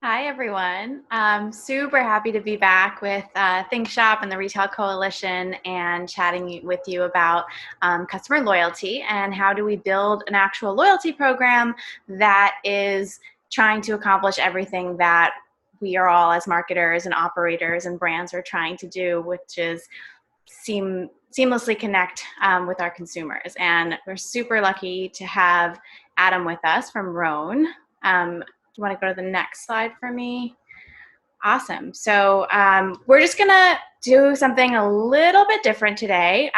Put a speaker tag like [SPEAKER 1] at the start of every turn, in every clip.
[SPEAKER 1] Hi, everyone. I'm super happy to be back with Think Shop and the Retail Coalition and chatting with you about customer loyalty and how do we build an actual loyalty program that is trying to accomplish everything that we are all as marketers and operators and brands are trying to do, which is seamlessly connect with our consumers. And we're super lucky to have Adam with us from Roan. Do you want to go to the next slide for me? Awesome. So we're just going to do something a little bit different today.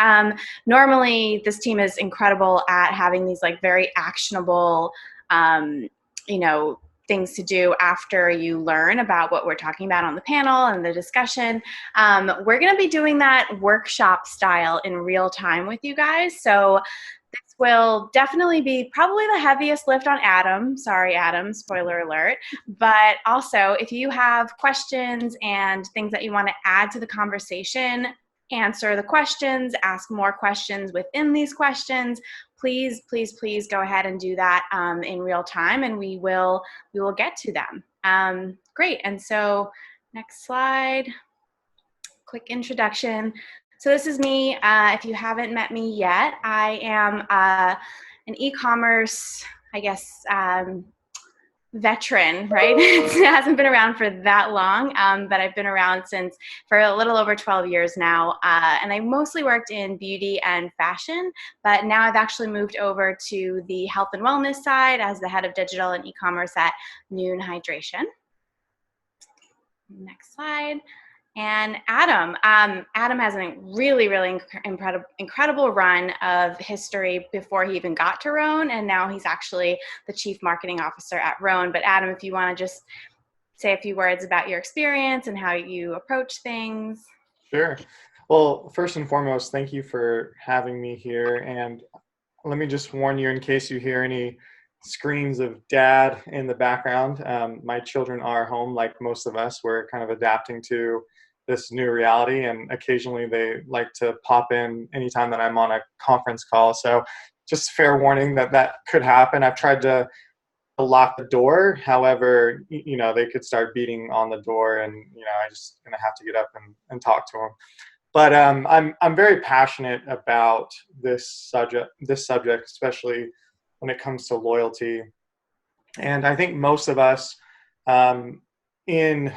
[SPEAKER 1] Normally, this team is incredible at having these like very actionable, um, you know, things to do after you learn about what we're talking about on the panel and the discussion. We're going to be doing that workshop style in real time with you guys. So this will definitely be probably the heaviest lift on Adam. Sorry, Adam, spoiler alert. But also, if you have questions and things that you want to add to the conversation, answer the questions, ask more questions within these questions, please, please, please go ahead and do that in real time, and we will get to them. Great. And so next slide, quick introduction. So this is me. If you haven't met me yet, I am an e-commerce, I guess, veteran, right? It hasn't been around for that long, but I've been around for a little over 12 years now. And I mostly worked in beauty and fashion, but now I've actually moved over to the health and wellness side as the head of digital and e-commerce at Noon Hydration. Next slide. And Adam has a really, really incredible run of history before he even got to Roan, and now he's actually the Chief Marketing Officer at Roan. But Adam, if you want to just say a few words about your experience and how you approach things.
[SPEAKER 2] Sure. Well, first and foremost, thank you for having me here. And let me just warn you in case you hear any screams of dad in the background. My children are home like most of us. We're kind of adapting to this new reality, and occasionally they like to pop in anytime that I'm on a conference call. So just fair warning that could happen. I've tried to lock the door. However, they could start beating on the door, and I just gonna have to get up and talk to them. But I'm very passionate about this subject, especially when it comes to loyalty. And I think most of us, in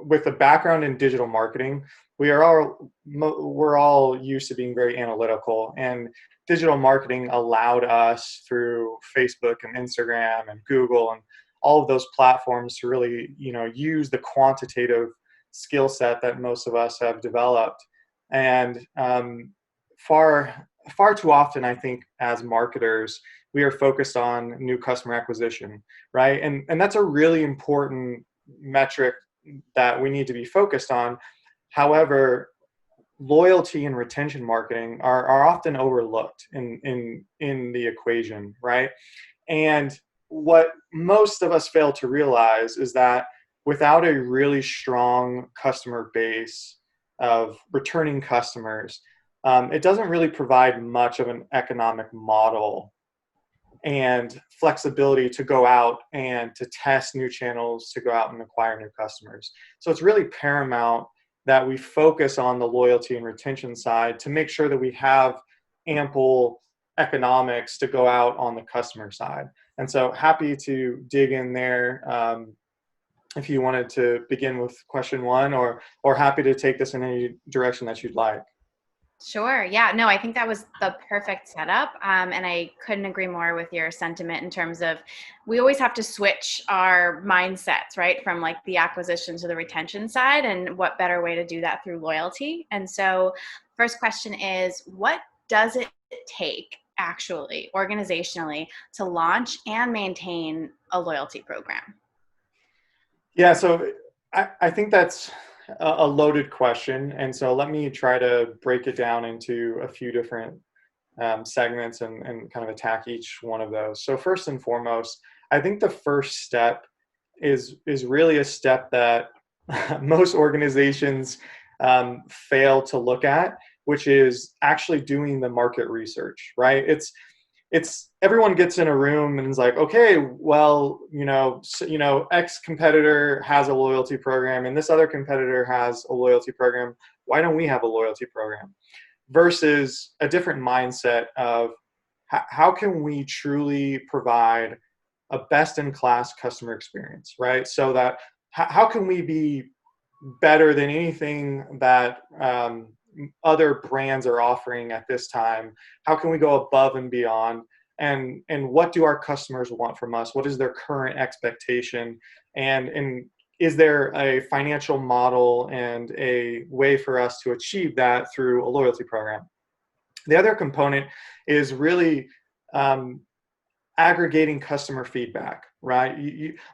[SPEAKER 2] with a background in digital marketing, we're all used to being very analytical, and digital marketing allowed us through Facebook and Instagram and Google and all of those platforms to really use the quantitative skill set that most of us have developed. And far too often, I think, as marketers, we are focused on new customer acquisition, right? And that's a really important metric that we need to be focused on. However, loyalty and retention marketing are often overlooked in the equation, right? And what most of us fail to realize is that without a really strong customer base of returning customers, it doesn't really provide much of an economic model and flexibility to go out and to test new channels, to go out and acquire new customers. So it's really paramount that we focus on the loyalty and retention side to make sure that we have ample economics to go out on the customer side. And so happy to dig in there. If you wanted to begin with question one, or happy to take this in any direction that you'd like.
[SPEAKER 1] Sure. Yeah. No, I think that was the perfect setup. And I couldn't agree more with your sentiment in terms of we always have to switch our mindsets, right? From like the acquisition to the retention side. And what better way to do that through loyalty? And so, first question is, what does it take actually organizationally to launch and maintain a loyalty program?
[SPEAKER 2] Yeah. So I think that's a loaded question. And so let me try to break it down into a few different segments and kind of attack each one of those. So first and foremost, I think the first step is really a step that most organizations fail to look at, which is actually doing the market research, right? it's everyone gets in a room and is like, okay, well, X competitor has a loyalty program and this other competitor has a loyalty program. Why don't we have a loyalty program? Versus a different mindset of how can we truly provide a best in class customer experience, right? So that how can we be better than anything that other brands are offering at this time? How can we go above and beyond? And what do our customers want from us? What is their current expectation? And is there a financial model and a way for us to achieve that through a loyalty program? The other component is really aggregating customer feedback, right?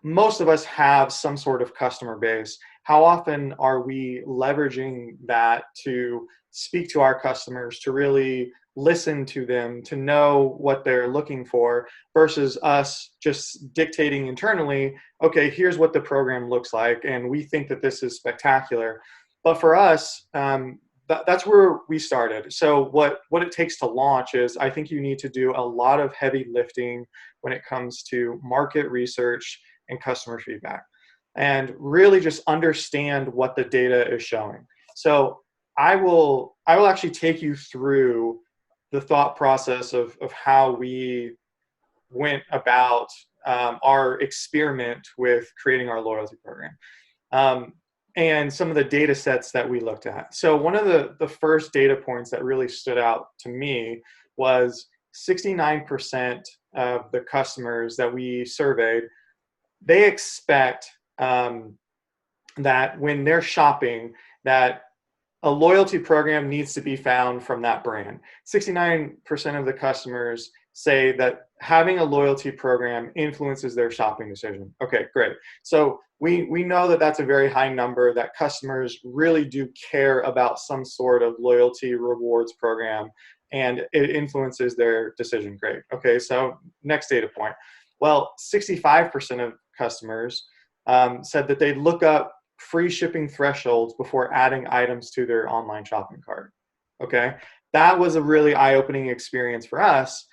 [SPEAKER 2] Most of us have some sort of customer base. How often are we leveraging that to speak to our customers, to really listen to them, to know what they're looking for, versus us just dictating internally, okay, here's what the program looks like, and we think that this is spectacular. But for us, that's where we started. So what it takes to launch is, I think you need to do a lot of heavy lifting when it comes to market research and customer feedback, and really just understand what the data is showing. So I will actually take you through the thought process of how we went about our experiment with creating our loyalty program. And some of the data sets that we looked at. So one of the first data points that really stood out to me was 69% of the customers that we surveyed, they expect that when they're shopping, that a loyalty program needs to be found from that brand. 69% of the customers say that having a loyalty program influences their shopping decision. Okay, great. So we know that that's a very high number, that customers really do care about some sort of loyalty rewards program, and it influences their decision. Great. Okay, so next data point. Well, 65% of customers said that they'd look up free shipping thresholds before adding items to their online shopping cart. Okay, that was a really eye-opening experience for us,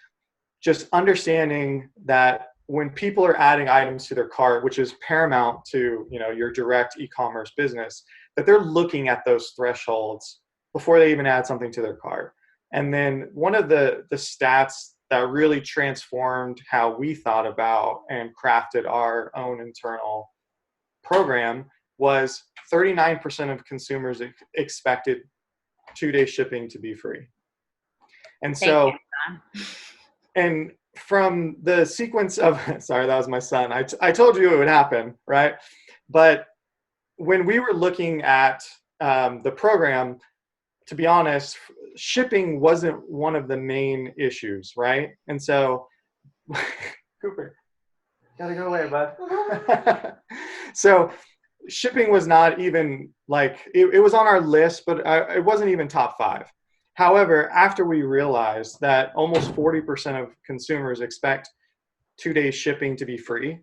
[SPEAKER 2] just understanding that when people are adding items to their cart, which is paramount to your direct e-commerce business, that they're looking at those thresholds before they even add something to their cart. And then one of the stats that really transformed how we thought about and crafted our own internal program was 39% of consumers expected 2-day shipping to be free. And
[SPEAKER 1] Thank
[SPEAKER 2] so,
[SPEAKER 1] you.
[SPEAKER 2] and from the sequence of, sorry, that was my son. I told you it would happen, right? But when we were looking at the program, to be honest, shipping wasn't one of the main issues, right? And so, Cooper, gotta go away, bud. So shipping was not even like, it was on our list, but it wasn't even top 5. However, after we realized that almost 40% of consumers expect 2-day shipping to be free,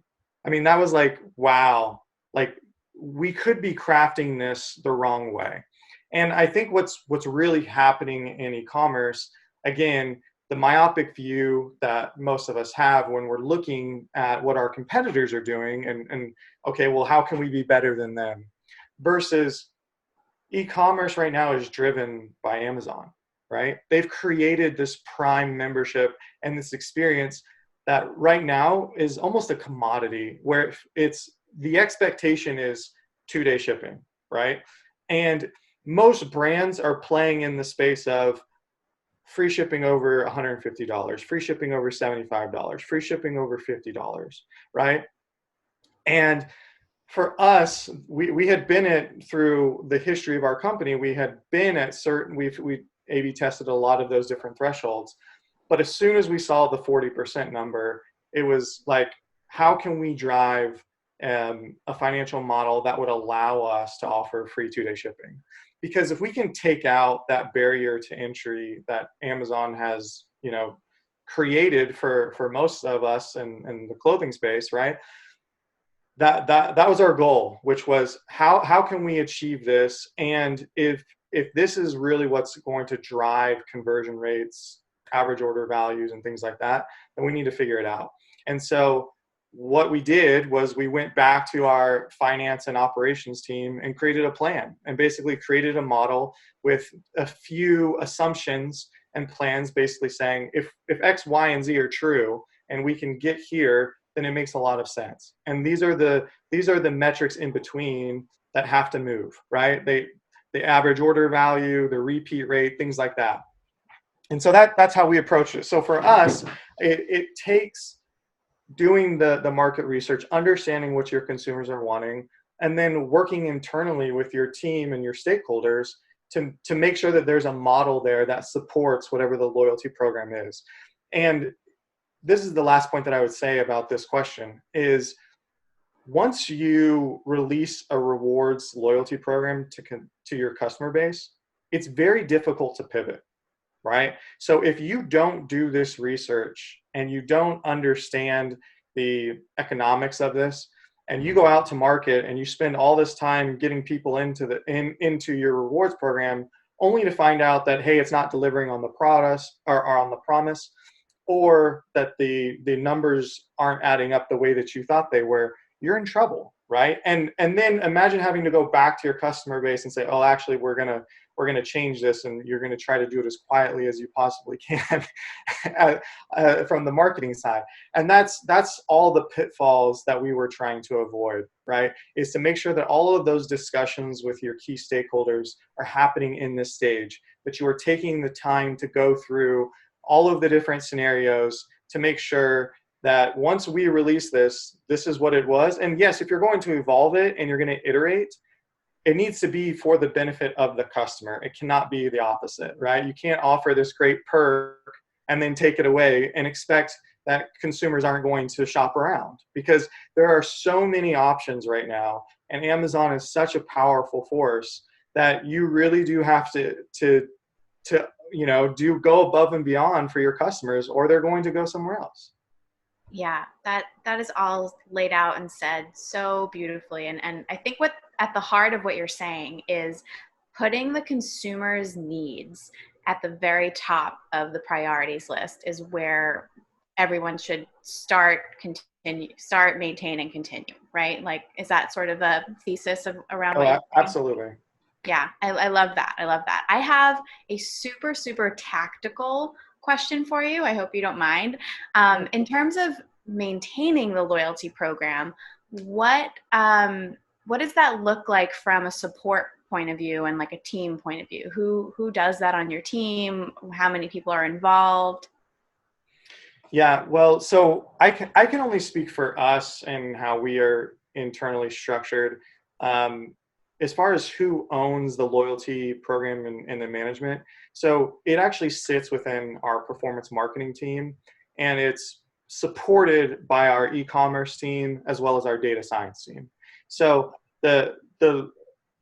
[SPEAKER 2] I mean, that was like, wow, like we could be crafting this the wrong way. And I think what's really happening in e-commerce, again, the myopic view that most of us have when we're looking at what our competitors are doing, and okay, well, how can we be better than them? Versus e-commerce right now is driven by Amazon, right? They've created this Prime membership and this experience that right now is almost a commodity, where it's the expectation is 2-day shipping, right? And most brands are playing in the space of free shipping over $150, free shipping over $75, free shipping over $50, right? And for us, we had been at, through the history of our company, we had been at certain, we A/B tested a lot of those different thresholds. But as soon as we saw the 40% number, it was like, how can we drive a financial model that would allow us to offer free 2-day shipping? Because if we can take out that barrier to entry that Amazon has, created for most of us in the clothing space, right? That was our goal, which was how can we achieve this? And if this is really what's going to drive conversion rates average order values and things like that, then we need to figure it out. And so what we did was we went back to our finance and operations team and created a plan, and basically created a model with a few assumptions and plans, basically saying if X, Y, and Z are true and we can get here, then it makes a lot of sense. And these are the metrics in between that have to move, right? The average order value, the repeat rate, things like that. And so that's how we approach it. So for us, it takes doing the market research, understanding what your consumers are wanting, and then working internally with your team and your stakeholders to make sure that there's a model there that supports whatever the loyalty program is. And this is the last point that I would say about this question is, once you release a rewards loyalty program to your customer base, it's very difficult to pivot, right? So if you don't do this research and you don't understand the economics of this, and you go out to market and you spend all this time getting people into your rewards program, only to find out that, hey, it's not delivering on the product or on the promise, or that the numbers aren't adding up the way that you thought they were, you're in trouble, right? And then imagine having to go back to your customer base and say, oh, actually, we're gonna change this, and you're gonna try to do it as quietly as you possibly can from the marketing side. And that's all the pitfalls that we were trying to avoid, right? Is to make sure that all of those discussions with your key stakeholders are happening in this stage, that you are taking the time to go through all of the different scenarios to make sure that once we release this is what it was. And yes, if you're going to evolve it and you're going to iterate, it needs to be for the benefit of the customer. It cannot be the opposite, right? You can't offer this great perk and then take it away and expect that consumers aren't going to shop around, because there are so many options right now, and Amazon is such a powerful force that you really do have to do go above and beyond for your customers, or they're going to go somewhere else.
[SPEAKER 1] Yeah, that is all laid out and said so beautifully. And I think what at the heart of what you're saying is putting the consumer's needs at the very top of the priorities list is where everyone should start, maintain, and continue, right? Like, is that sort of a thesis around what
[SPEAKER 2] Oh,
[SPEAKER 1] you're saying?
[SPEAKER 2] absolutely.
[SPEAKER 1] Yeah, I love that. I love that. I have a super, super tactical question for you. I hope you don't mind. In terms of maintaining the loyalty program, what does that look like from a support point of view and like a team point of view? Who does that on your team? How many people are involved?
[SPEAKER 2] Yeah, well, so I can only speak for us and how we are internally structured. Um, as far as who owns the loyalty program and the management, so it actually sits within our performance marketing team, and it's supported by our e-commerce team as well as our data science team. So the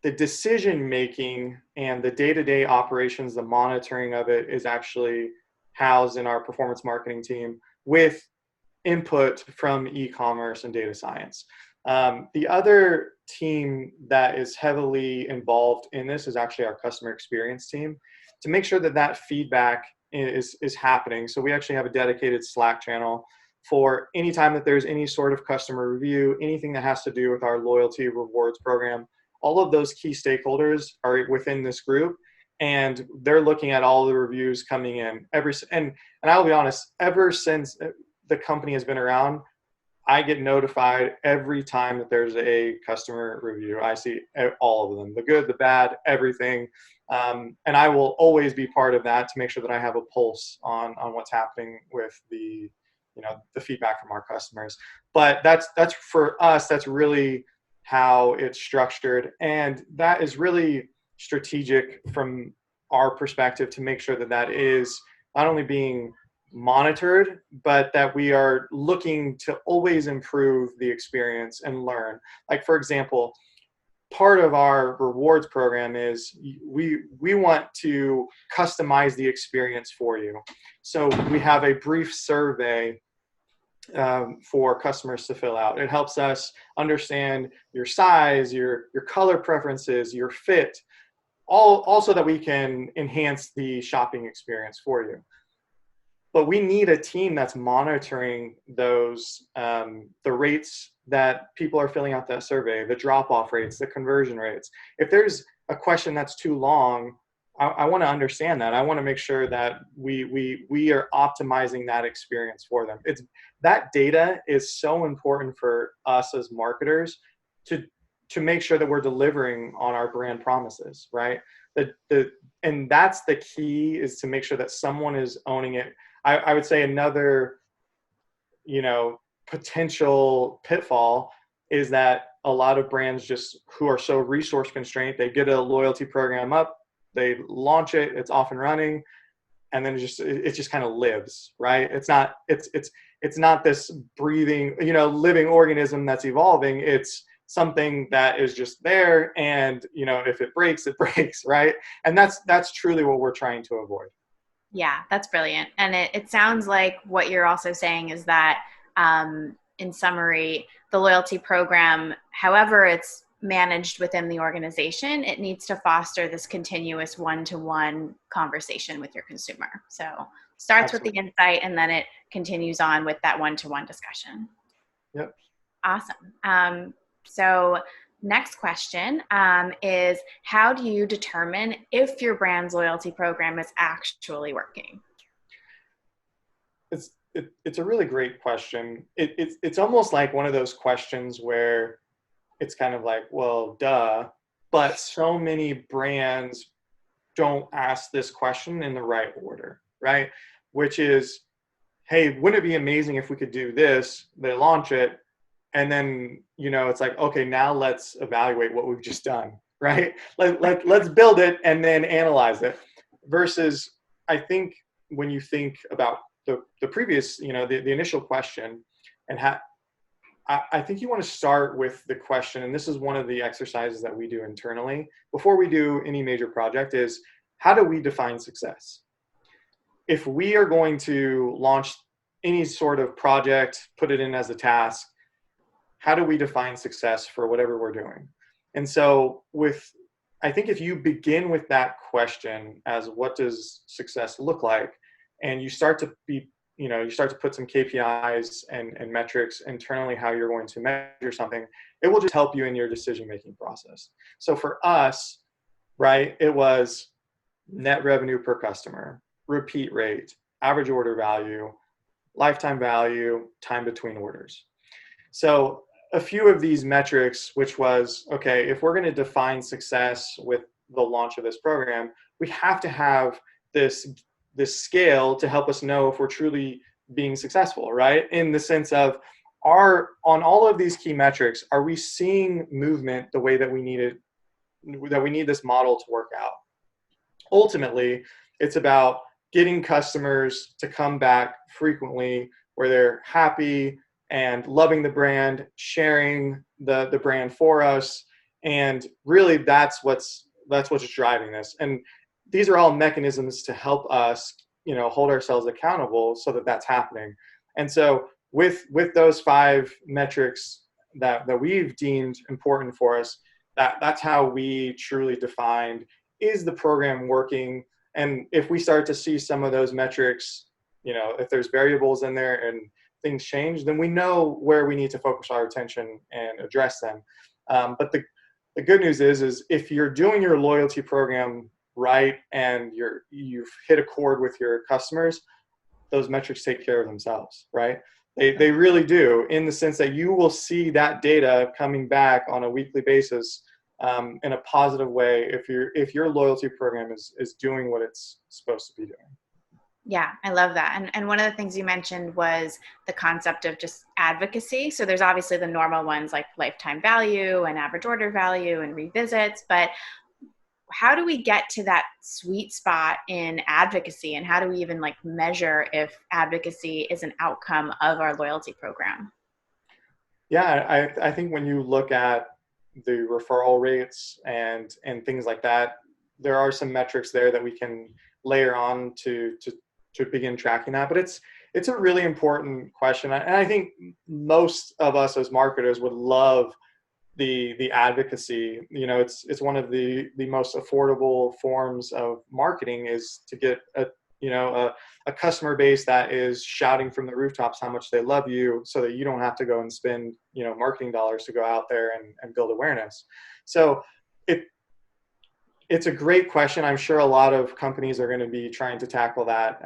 [SPEAKER 2] decision making and the day-to-day operations, the monitoring of it, is actually housed in our performance marketing team with input from e-commerce and data science. The other team that is heavily involved in this is actually our customer experience team, to make sure that that feedback is happening. So we actually have a dedicated Slack channel for any time that there's any sort of customer review, anything that has to do with our loyalty rewards program. All of those key stakeholders are within this group, and they're looking at all the reviews coming in and I'll be honest, ever since the company has been around, I get notified every time that there's a customer review. I see all of them, the good, the bad, everything. And I will always be part of that to make sure that I have a pulse on what's happening with the feedback from our customers. But that's for us, that's really how it's structured. And that is really strategic from our perspective to make sure that that is not only being monitored, but that we are looking to always improve the experience and learn. Like, for example, part of our rewards program is we want to customize the experience for you. So we have a brief survey for customers to fill out. It helps us understand your size, your color preferences, your fit, all so that we can enhance the shopping experience for you. but we need a team that's monitoring those the rates that people are filling out that survey, the drop-off rates, the conversion rates. If there's a question that's too long, I want to understand that. I want to make sure that we are optimizing that experience for them. It's that data is so important for us as marketers to make sure that we're delivering on our brand promises, right? And that's the key, is to make sure that someone is owning it. I would say another, potential pitfall is that a lot of brands just who are so resource constrained, they get a loyalty program up, they launch it, it's off and running, and then it just kind of lives, right? It's not this breathing, living organism that's evolving. It's something that is just there, and if it breaks, it breaks, right? And that's truly what we're trying to avoid.
[SPEAKER 1] Yeah, that's brilliant. And it sounds like what you're also saying is that, in summary, the loyalty program, however it's managed within the organization, it needs to foster this continuous one-to-one conversation with your consumer. So starts with the
[SPEAKER 2] Absolutely.
[SPEAKER 1] insight, and then it continues on with that one-to-one discussion.
[SPEAKER 2] Yep.
[SPEAKER 1] Awesome. So next question is, how do you determine if your brand's loyalty program is actually working?
[SPEAKER 2] It's a really great question. It's almost like one of those questions where it's kind of like, well, duh, but so many brands don't ask this question in the right order, right? Which is, hey, wouldn't it be amazing if we could do this? They launch it, and then it's like, okay, now let's evaluate what we've just done, right? Let's build it and then analyze it. Versus, I think when you think about the previous, the initial question, and I think you want to start with the question, and this is one of the exercises that we do internally before we do any major project, is how do we define success? If we are going to launch any sort of project, put it in as a task, how do we define success for whatever we're doing? And so I think if you begin with that question as what does success look like, and you start to put some KPIs and metrics internally, how you're going to measure something, it will just help you in your decision-making process. So for us, right, it was net revenue per customer, repeat rate, average order value, lifetime value, time between orders. So a few of these metrics, which was, okay, if we're going to define success with the launch of this program, we have to have this scale to help us know if we're truly being successful, right? In the sense of, on all of these key metrics, are we seeing movement the way that we need this model to work out? Ultimately, it's about getting customers to come back frequently, where they're happy and loving the brand, sharing the brand for us. And really that's what's driving this. And these are all mechanisms to help us, hold ourselves accountable so that that's happening. And so with those 5 metrics that we've deemed important for us, that's how we truly defined, is the program working? And if we start to see some of those metrics, if there's variables in there and things change, then we know where we need to focus our attention and address them. But the good news is if you're doing your loyalty program right and you've hit a chord with your customers, those metrics take care of themselves, right? They really do, in the sense that you will see that data coming back on a weekly basis, in a positive way, if your loyalty program is doing what it's supposed to be doing.
[SPEAKER 1] Yeah, I love that. And one of the things you mentioned was the concept of just advocacy. So there's obviously the normal ones like lifetime value and average order value and revisits, but how do we get to that sweet spot in advocacy, and how do we even measure if advocacy is an outcome of our loyalty program?
[SPEAKER 2] Yeah, I think when you look at the referral rates and things like that, there are some metrics there that we can layer on to begin tracking that. But it's a really important question, and I think most of us as marketers would love the advocacy. It's one of the most affordable forms of marketing, is to get a customer base that is shouting from the rooftops how much they love you, so that you don't have to go and spend marketing dollars to go out there and build awareness. So it's a great question. I'm sure a lot of companies are going to be trying to tackle that.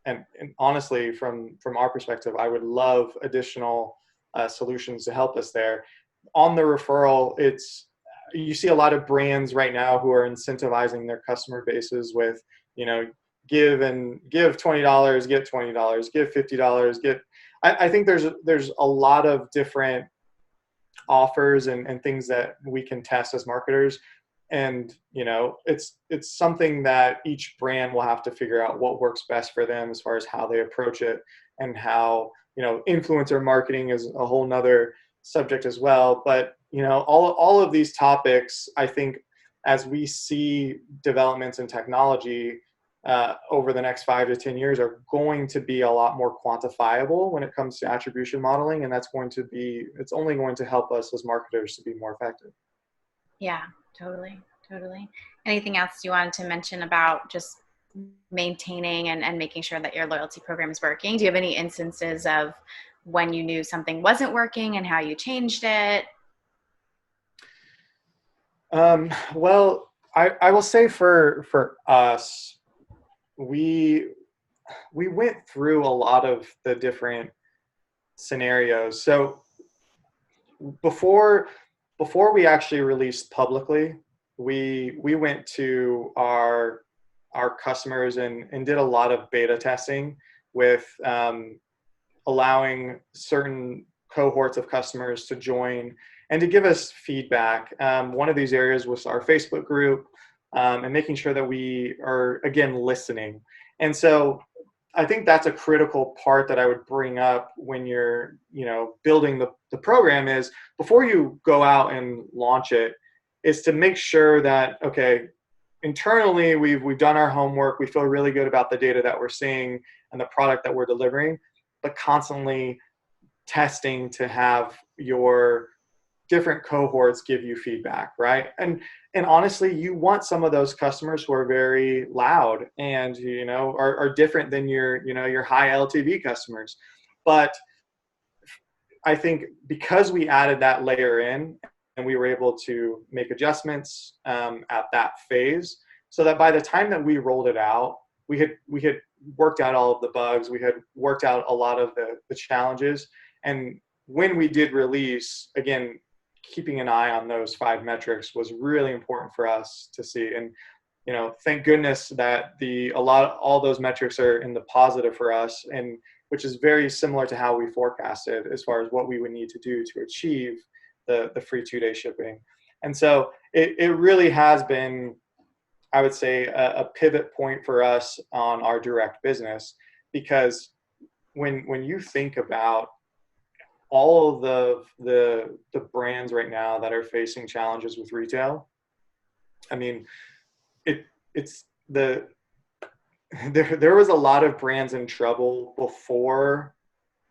[SPEAKER 2] And honestly, from our perspective, I would love additional solutions to help us there. On the referral, you see a lot of brands right now who are incentivizing their customer bases with, give $20, get $20, give $50, get. I think there's a lot of different offers and things that we can test as marketers. And it's something that each brand will have to figure out what works best for them as far as how they approach it, and how influencer marketing is a whole nother subject as well. But all of these topics, I think, as we see developments in technology over the next 5 to 10 years, are going to be a lot more quantifiable when it comes to attribution modeling, and it's only going to help us as marketers to be more effective.
[SPEAKER 1] Yeah, totally. Anything else you wanted to mention about just maintaining and making sure that your loyalty program is working? Do you have any instances of when you knew something wasn't working and how you changed it?
[SPEAKER 2] Well, I will say for us, we went through a lot of the different scenarios. So before we actually released publicly, we went to our customers and did a lot of beta testing with allowing certain cohorts of customers to join and to give us feedback. One of these areas was our Facebook group, and making sure that we are, again, listening. And so I think that's a critical part that I would bring up when you're, building the program, is before you go out and launch it, is to make sure that, okay, internally we've done our homework, we feel really good about the data that we're seeing and the product that we're delivering, but constantly testing to have your different cohorts give you feedback, right? And honestly, you want some of those customers who are very loud and are different than your high LTV customers. But I think because we added that layer in, and we were able to make adjustments at that phase, so that by the time that we rolled it out, we had worked out all of the bugs, we had worked out a lot of the challenges. And when we did release, again, keeping an eye on those 5 metrics was really important for us to see. And thank goodness that all those metrics are in the positive for us, and which is very similar to how we forecasted as far as what we would need to do to achieve the free 2-day shipping. And so it really has been, I would say, a pivot point for us on our direct business, because when you think about all of the brands right now that are facing challenges with retail, I mean, there was a lot of brands in trouble before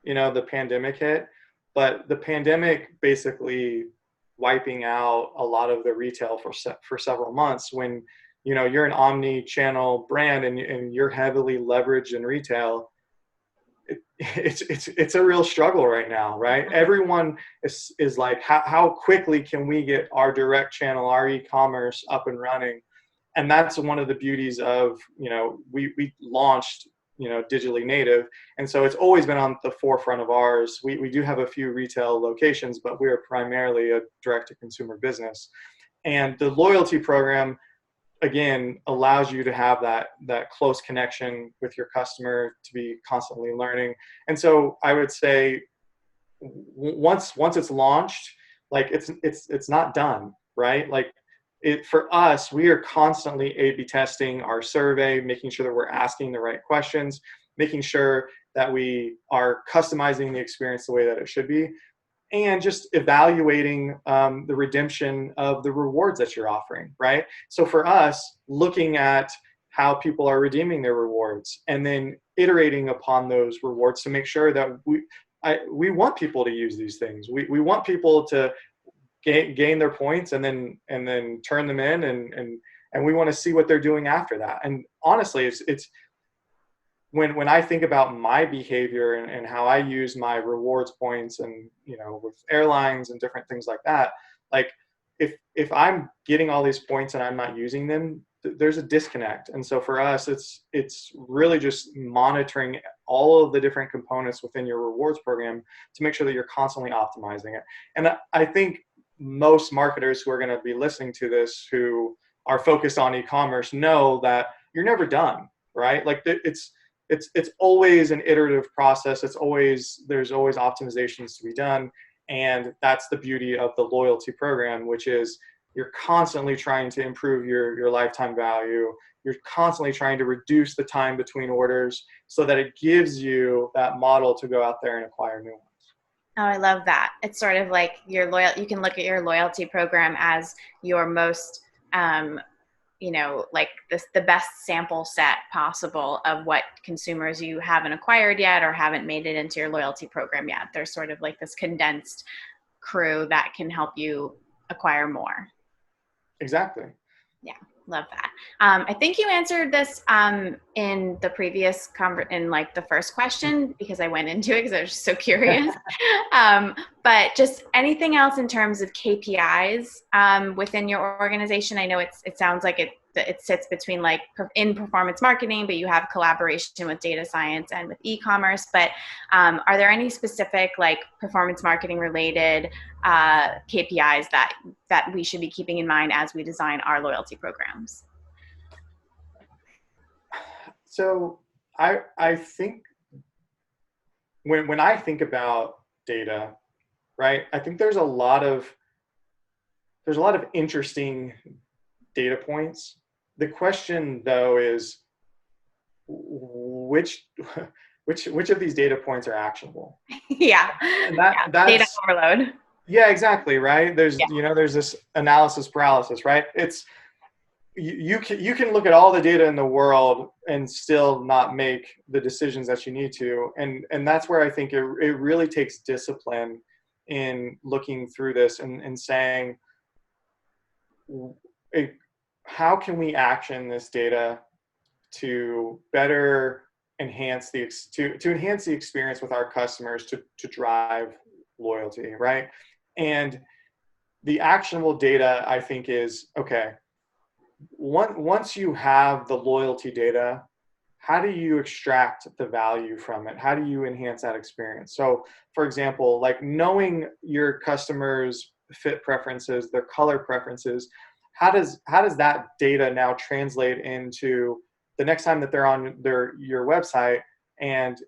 [SPEAKER 2] the pandemic hit, but the pandemic basically wiping out a lot of the retail for several months. When you're an omni-channel brand and you're heavily leveraged in retail, it's a real struggle right now, right? Everyone is like, how quickly can we get our direct channel, our e-commerce up and running? And that's one of the beauties of, we launched, digitally native. And so it's always been on the forefront of ours. We do have a few retail locations, but we are primarily a direct to consumer business. And the loyalty program, again, allows you to have that close connection with your customer, to be constantly learning. And so I would say once it's launched, like it's not done, right? Like for us, we are constantly A/B testing our survey, making sure that we're asking the right questions, making sure that we are customizing the experience the way that it should be, and just evaluating the redemption of the rewards that you're offering, right? So for us, looking at how people are redeeming their rewards and then iterating upon those rewards to make sure that we want people to use these things. We want people to gain their points and then turn them in, and we want to see what they're doing after that. And honestly, it's when I think about my behavior and how I use my rewards points and, with airlines and different things like that, like if I'm getting all these points and I'm not using them, there's a disconnect. And so for us, it's really just monitoring all of the different components within your rewards program to make sure that you're constantly optimizing it. And I think most marketers who are going to be listening to this, who are focused on e-commerce, know that you're never done, right? Like it's always an iterative process. There's always optimizations to be done. And that's the beauty of the loyalty program, which is you're constantly trying to improve your lifetime value. You're constantly trying to reduce the time between orders so that it gives you that model to go out there and acquire new ones.
[SPEAKER 1] Oh, I love that. It's sort of like you can look at your loyalty program as your most, like the best sample set possible of what consumers you haven't acquired yet or haven't made it into your loyalty program yet. There's sort of like this condensed crew that can help you acquire more.
[SPEAKER 2] Exactly.
[SPEAKER 1] Yeah, love that. I think you answered this in the previous in like the first question because I went into it because I was just so curious. But just anything else in terms of KPIs within your organization? I know it sounds like it sits between like in performance marketing, but you have collaboration with data science and with e-commerce. But are there any specific like performance marketing related KPIs that we should be keeping in mind as we design our loyalty programs?
[SPEAKER 2] So I think when I think about data, right, I think there's a lot of interesting data points. The question though is which which of these data points are actionable?
[SPEAKER 1] Yeah.
[SPEAKER 2] And
[SPEAKER 1] Yeah. Data
[SPEAKER 2] that's
[SPEAKER 1] overload.
[SPEAKER 2] yeah, exactly, right? There's
[SPEAKER 1] Yeah.
[SPEAKER 2] there's this analysis paralysis, right? It's you can look at all the data in the world and still not make the decisions that you need to, and that's where I think it really takes discipline in looking through this and saying how can we action this data to better enhance to enhance the experience with our customers to drive loyalty, right? And the actionable data, I think, is okay. Once you have the loyalty data, how do you extract the value from it? How do you enhance that experience? So, for example, like knowing your customers' fit preferences, their color preferences, how does that data now translate into the next time that they're on your website and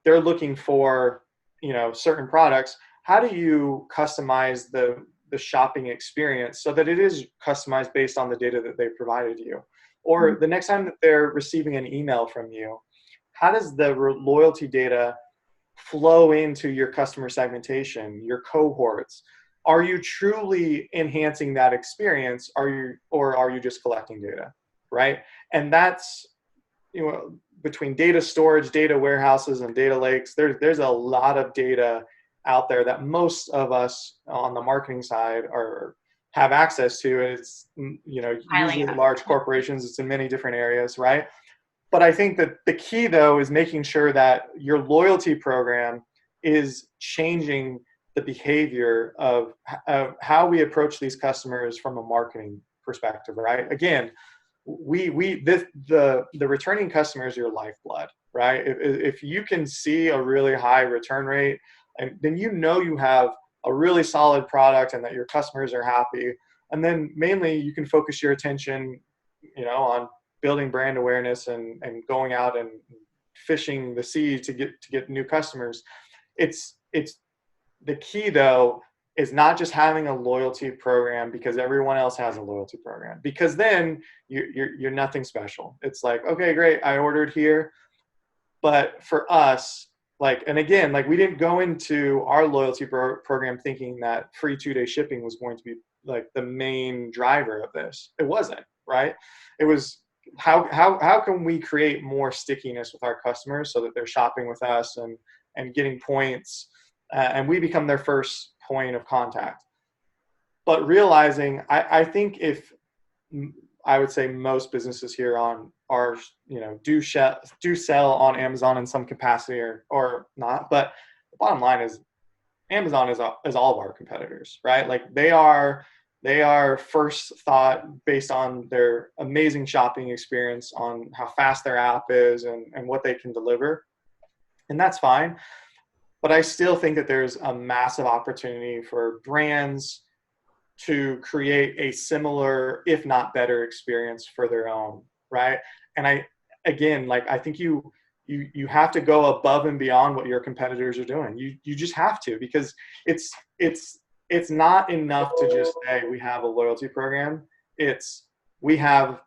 [SPEAKER 2] they're looking for certain products? How do you customize the shopping experience so that it is customized based on the data that they provided you? Or the next time that they're receiving an email from you, how does the loyalty data flow into your customer segmentation, your cohorts? Are you truly enhancing that experience? Or are you just collecting data, right? And that's, between data storage, data warehouses, and data lakes, there's a lot of data out there that most of us on the marketing side have access to. And it's, usually large corporations, it's in many different areas, right? But I think that the key though is making sure that your loyalty program is changing the behavior of how we approach these customers from a marketing perspective, right? Again, the returning customer is your lifeblood, right? If you can see a really high return rate, and then you have a really solid product and that your customers are happy. And then mainly you can focus your attention, on building brand awareness and going out and fishing the sea to get new customers. It's the key though is not just having a loyalty program because everyone else has a loyalty program, because then you're nothing special. It's like, okay, great, I ordered here. But for us, and again, we didn't go into our loyalty program thinking that free 2-day shipping was going to be like the main driver of this. It wasn't, right? It was how can we create more stickiness with our customers so that they're shopping with us and getting points, and we become their first point of contact. But realizing, I think if I would say most businesses here on are, do sell on Amazon in some capacity or not. But the bottom line is Amazon is all of our competitors, right? Like they are first thought based on their amazing shopping experience, on how fast their app is and what they can deliver. And that's fine. But I still think that there's a massive opportunity for brands to create a similar, if not better, experience for their own, right? And again, like I think you have to go above and beyond what your competitors are doing. You just have to, because it's not enough to just say we have a loyalty program. It's we have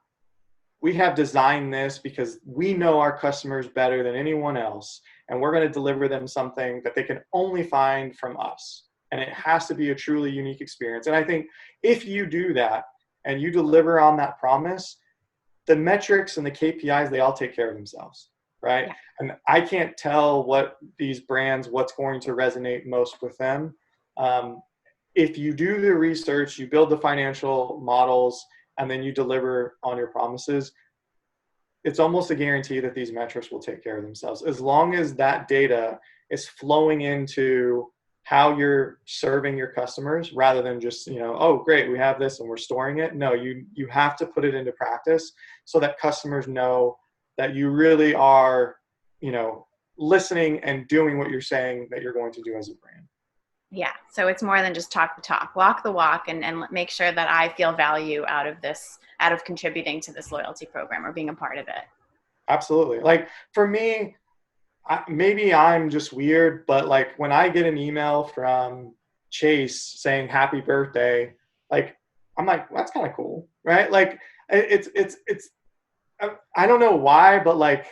[SPEAKER 2] we have designed this because we know our customers better than anyone else, and we're going to deliver them something that they can only find from us. And it has to be a truly unique experience. And I think if you do that and you deliver on that promise, the metrics and the KPIs, they all take care of themselves, right?
[SPEAKER 1] Yeah.
[SPEAKER 2] And I can't tell what these brands, what's going to resonate most with them. If you do the research, you build the financial models, and then you deliver on your promises, it's almost a guarantee that these metrics will take care of themselves. As long as that data is flowing into how you're serving your customers, rather than just, oh, great, we have this and we're storing it. No, you have to put it into practice so that customers know that you really are, listening and doing what you're saying that you're going to do as a brand.
[SPEAKER 1] Yeah. So it's more than just talk the talk, walk the walk, and make sure that I feel value out of contributing to this loyalty program or being a part of it.
[SPEAKER 2] Absolutely. Like for me, maybe I'm just weird, but like when I get an email from Chase saying happy birthday, like I'm like, that's kind of cool, right? Like it's I don't know why, but like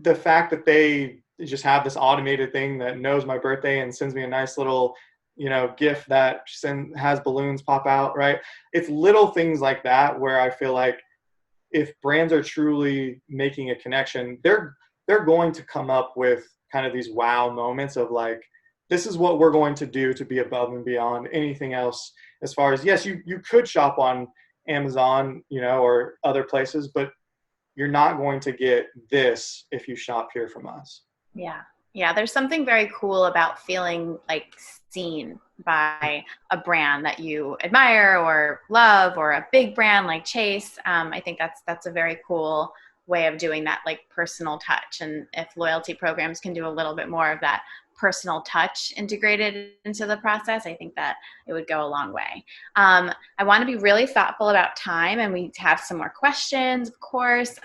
[SPEAKER 2] the fact that they just have this automated thing that knows my birthday and sends me a nice little, gift that has balloons pop out, right? It's little things like that where I feel like if brands are truly making a connection, they're going to come up with kind of these wow moments of like, this is what we're going to do to be above and beyond anything else. As far as, yes, you could shop on Amazon, or other places, but you're not going to get this if you shop here from us.
[SPEAKER 1] Yeah. Yeah. There's something very cool about feeling like seen by a brand that you admire or love, or a big brand like Chase. I think that's a very cool way of doing that, like personal touch. And if loyalty programs can do a little bit more of that personal touch integrated into the process, I think that it would go a long way. I want to be really thoughtful about time, and we have some more questions, of course.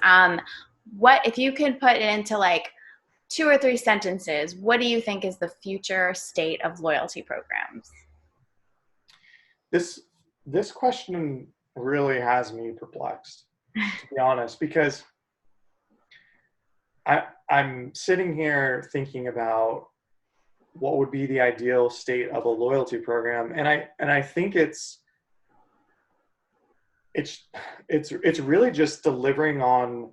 [SPEAKER 1] What if you could put it into like 2 or 3 sentences, what do you think is the future state of loyalty programs?
[SPEAKER 2] This question really has me perplexed, to be honest, because I'm sitting here thinking about what would be the ideal state of a loyalty program, and I think it's really just delivering on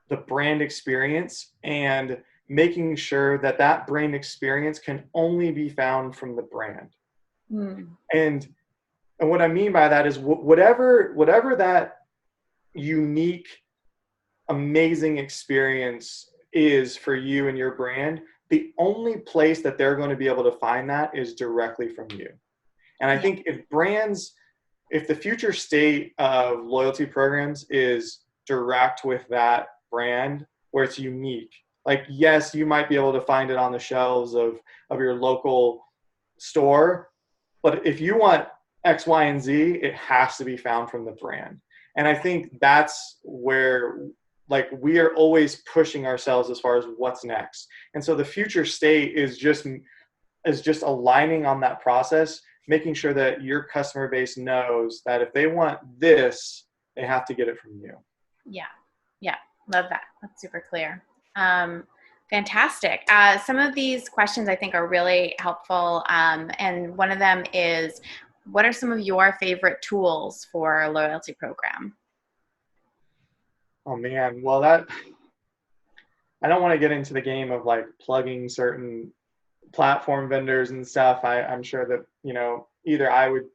[SPEAKER 2] the brand experience and making sure that that brand experience can only be found from the brand. And what I mean by that is whatever that unique, amazing experience is for you and your brand, the only place that they're going to be able to find that is directly from you. And I think if the future state of loyalty programs is direct with that brand, where it's unique, like, yes, you might be able to find it on the shelves of your local store, but if you want X, Y, and Z, it has to be found from the brand. And I think that's where, like, we are always pushing ourselves as far as what's next. And so the future state is just aligning on that process, making sure that your customer base knows that if they want this, they have to get it from you.
[SPEAKER 1] Yeah. Yeah. Love that. That's super clear. Fantastic. Some of these questions I think are really helpful. And one of them is, what are some of your favorite tools for a loyalty program?
[SPEAKER 2] Oh man, well, that I don't want to get into the game of like plugging certain platform vendors and stuff. I'm sure that, either I would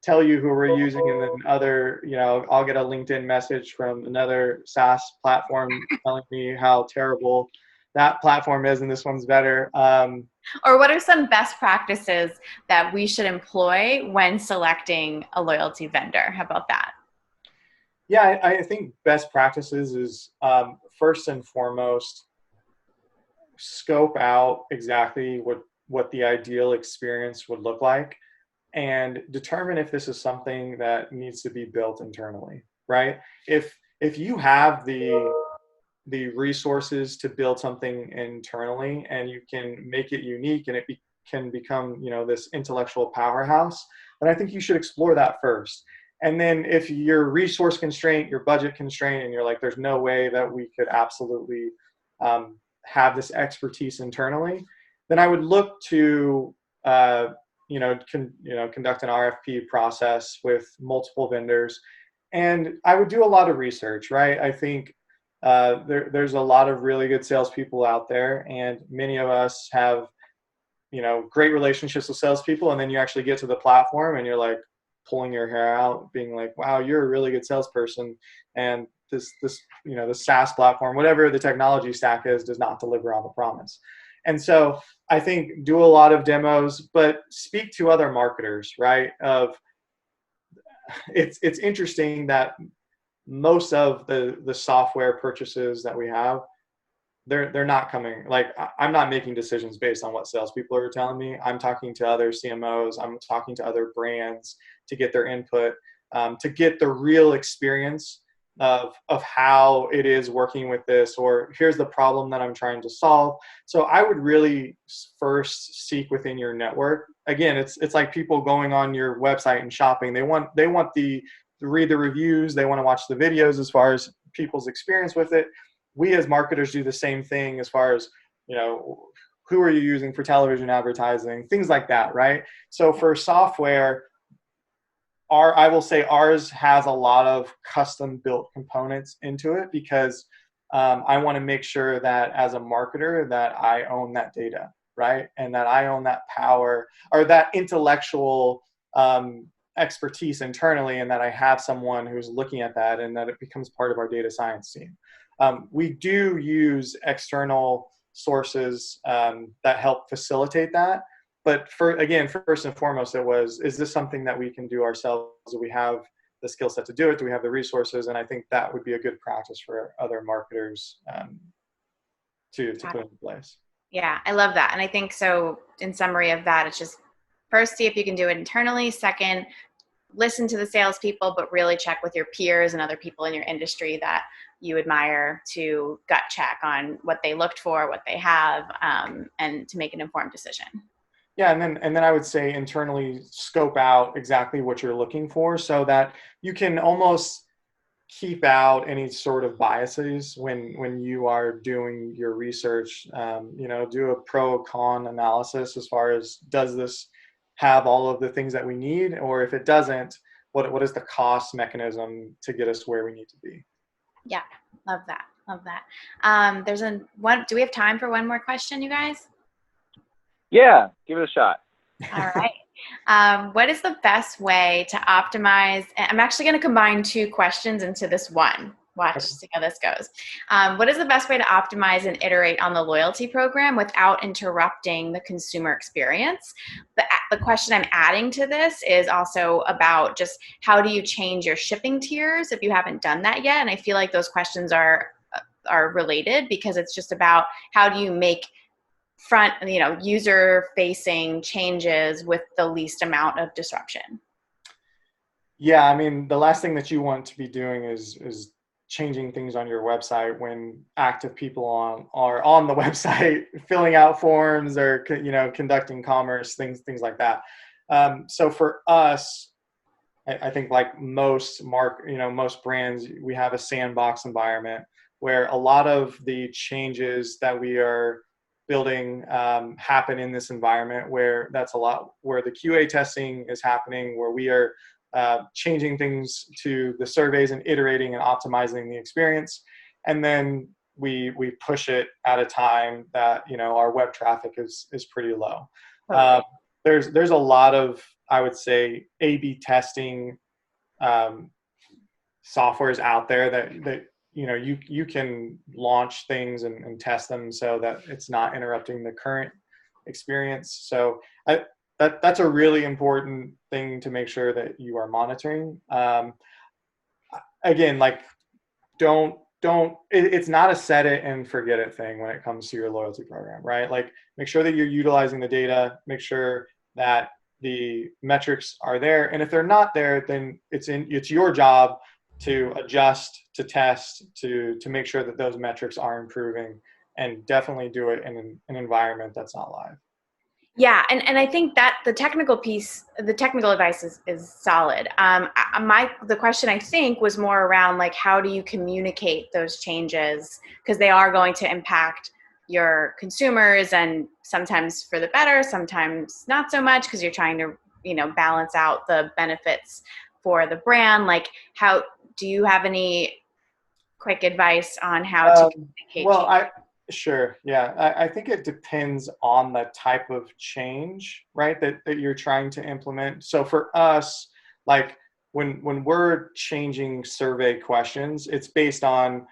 [SPEAKER 2] tell you who we're using, and then other, I'll get a LinkedIn message from another SaaS platform telling me how terrible that platform is and this one's better.
[SPEAKER 1] Or what are some best practices that we should employ when selecting a loyalty vendor? How about that?
[SPEAKER 2] Yeah, I think best practices is first and foremost, scope out exactly what the ideal experience would look like and determine if this is something that needs to be built internally, right? If you have the resources to build something internally and you can make it unique and can become, this intellectual powerhouse, then I think you should explore that first. And then if you're resource constraint, your budget constraint, and you're like, there's no way that we could absolutely have this expertise internally, then I would look to conduct an RFP process with multiple vendors, and I would do a lot of research. Right, I think there's a lot of really good salespeople out there, and many of us have great relationships with salespeople, and then you actually get to the platform and you're like pulling your hair out, being like, wow, you're a really good salesperson, and this the SaaS platform, whatever the technology stack is, does not deliver on the promise. And so I think do a lot of demos, but speak to other marketers, right? It's interesting that most of the software purchases that we have, they're not coming, like, I'm not making decisions based on what salespeople are telling me. I'm talking to other CMOs, I'm talking to other brands to get their input, to get the real experience of how it is working with this, or here's the problem that I'm trying to solve. So I would really first seek within your network. Again, it's like people going on your website and shopping. They want to read the reviews, they want to watch the videos as far as people's experience with it. We as marketers do the same thing as far as, who are you using for television advertising, things like that, right? So for software, I will say ours has a lot of custom built components into it, because I want to make sure that as a marketer that I own that data, right? And that I own that power, or that intellectual expertise internally, and that I have someone who's looking at that, and that it becomes part of our data science team. We do use external sources that help facilitate that. But first and foremost, is this something that we can do ourselves? Do we have the skill set to do it? Do we have the resources? And I think that would be a good practice for other marketers to put in place.
[SPEAKER 1] Yeah, I love that. And I think so, in summary of that, it's just first, see if you can do it internally. Second, listen to the salespeople, but really check with your peers and other people in your industry that you admire to gut check on what they looked for, what they have, and to make an informed decision.
[SPEAKER 2] Yeah, and then I would say internally scope out exactly what you're looking for, so that you can almost keep out any sort of biases when you are doing your research. Do a pro con analysis as far as, does this have all of the things that we need, or if it doesn't, what is the cost mechanism to get us where we need to be?
[SPEAKER 1] Yeah, love that. Love that. Do we have time for one more question, you guys?
[SPEAKER 3] Yeah, give it a shot.
[SPEAKER 1] All right. What is the best way to optimize? I'm actually going to combine two questions into this one. Watch, see how this goes. What is the best way to optimize and iterate on the loyalty program without interrupting the consumer experience? The question I'm adding to this is also about just how do you change your shipping tiers if you haven't done that yet? And I feel like those questions are related, because it's just about how do you make user facing changes with the least amount of disruption.
[SPEAKER 2] Yeah, I mean, the last thing that you want to be doing is changing things on your website when active people are on the website filling out forms, or conducting commerce, things like that. So for us, I think, like most most brands, we have a sandbox environment where a lot of the changes that we are building happen in this environment, where that's a lot where the QA testing is happening, where we are changing things to the surveys and iterating and optimizing the experience. And then we push it at a time that our web traffic is pretty low. there's a lot of, I would say, A/B testing softwares out there that you can launch things and test them so that it's not interrupting the current experience. So that's a really important thing to make sure that you are monitoring. Again, like it's not a set it and forget it thing when it comes to your loyalty program, right? Like, make sure that you're utilizing the data, make sure that the metrics are there, and if they're not there, then it's your job to adjust, to test, to make sure that those metrics are improving, and definitely do it in an environment that's not live.
[SPEAKER 1] Yeah, and I think that the technical advice is solid. The question, I think, was more around, like, how do you communicate those changes, because they are going to impact your consumers, and sometimes for the better, sometimes not so much, because you're trying to balance out the benefits for the brand. Like, how do you have any quick advice on how to communicate change?
[SPEAKER 2] Sure. Yeah. I think it depends on the type of change, right, that you're trying to implement. So for us, like, when we're changing survey questions, it's based on,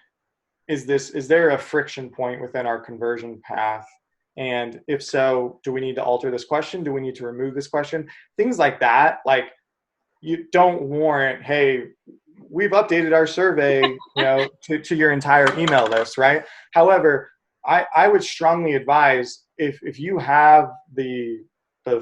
[SPEAKER 2] is there a friction point within our conversion path? And if so, do we need to alter this question? Do we need to remove this question? Things like that. Like, you don't warrant, hey, we've updated our survey, to your entire email list, right? However, I would strongly advise, if you have the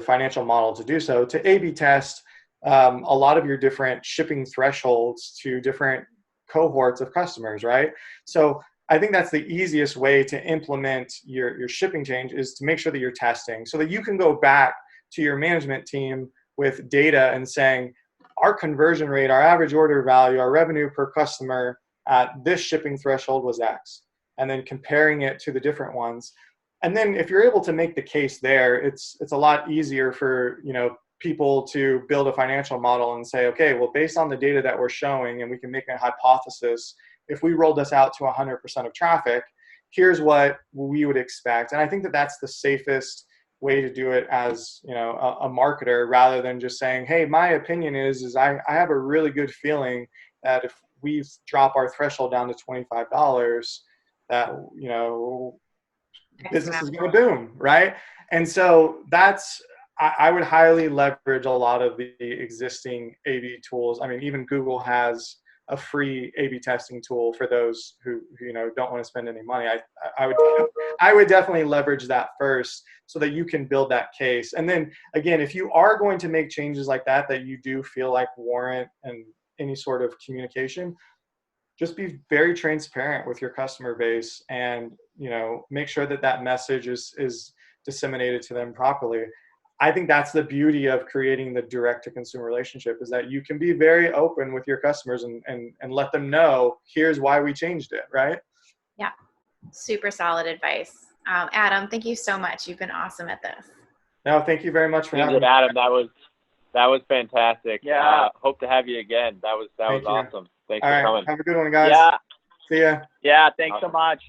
[SPEAKER 2] financial model to do so, to A/B test a lot of your different shipping thresholds to different cohorts of customers, right? So I think that's the easiest way to implement your shipping change, is to make sure that you're testing, so that you can go back to your management team with data and saying, our conversion rate, our average order value, our revenue per customer at this shipping threshold was X, and then comparing it to the different ones. And then if you're able to make the case there, it's a lot easier for people to build a financial model and say, okay, well, based on the data that we're showing, and we can make a hypothesis, if we rolled this out to 100% of traffic, here's what we would expect. And I think that that's the safest way to do it as a marketer, rather than just saying, hey, my opinion is I have a really good feeling that if we drop our threshold down to $25, that business is going to boom, right? And so I would highly leverage a lot of the existing A/B tools. I mean, even Google has a free A/B testing tool for those who don't want to spend any money. I would definitely leverage that first, so that you can build that case. And then again, if you are going to make changes like that you do feel like warrant and any sort of communication, just be very transparent with your customer base, and make sure that message is disseminated to them properly. I think that's the beauty of creating the direct-to-consumer relationship, is that you can be very open with your customers and let them know, here's why we changed it, right?
[SPEAKER 1] Yeah, super solid advice. Adam, thank you so much. You've been awesome at this.
[SPEAKER 2] No, thank you very much for having me.
[SPEAKER 3] Adam, that was fantastic. Yeah. Hope to have you again. That was awesome. Thanks for coming.
[SPEAKER 2] Have a good one, guys.
[SPEAKER 3] Yeah.
[SPEAKER 2] See ya.
[SPEAKER 3] Yeah, thanks so much.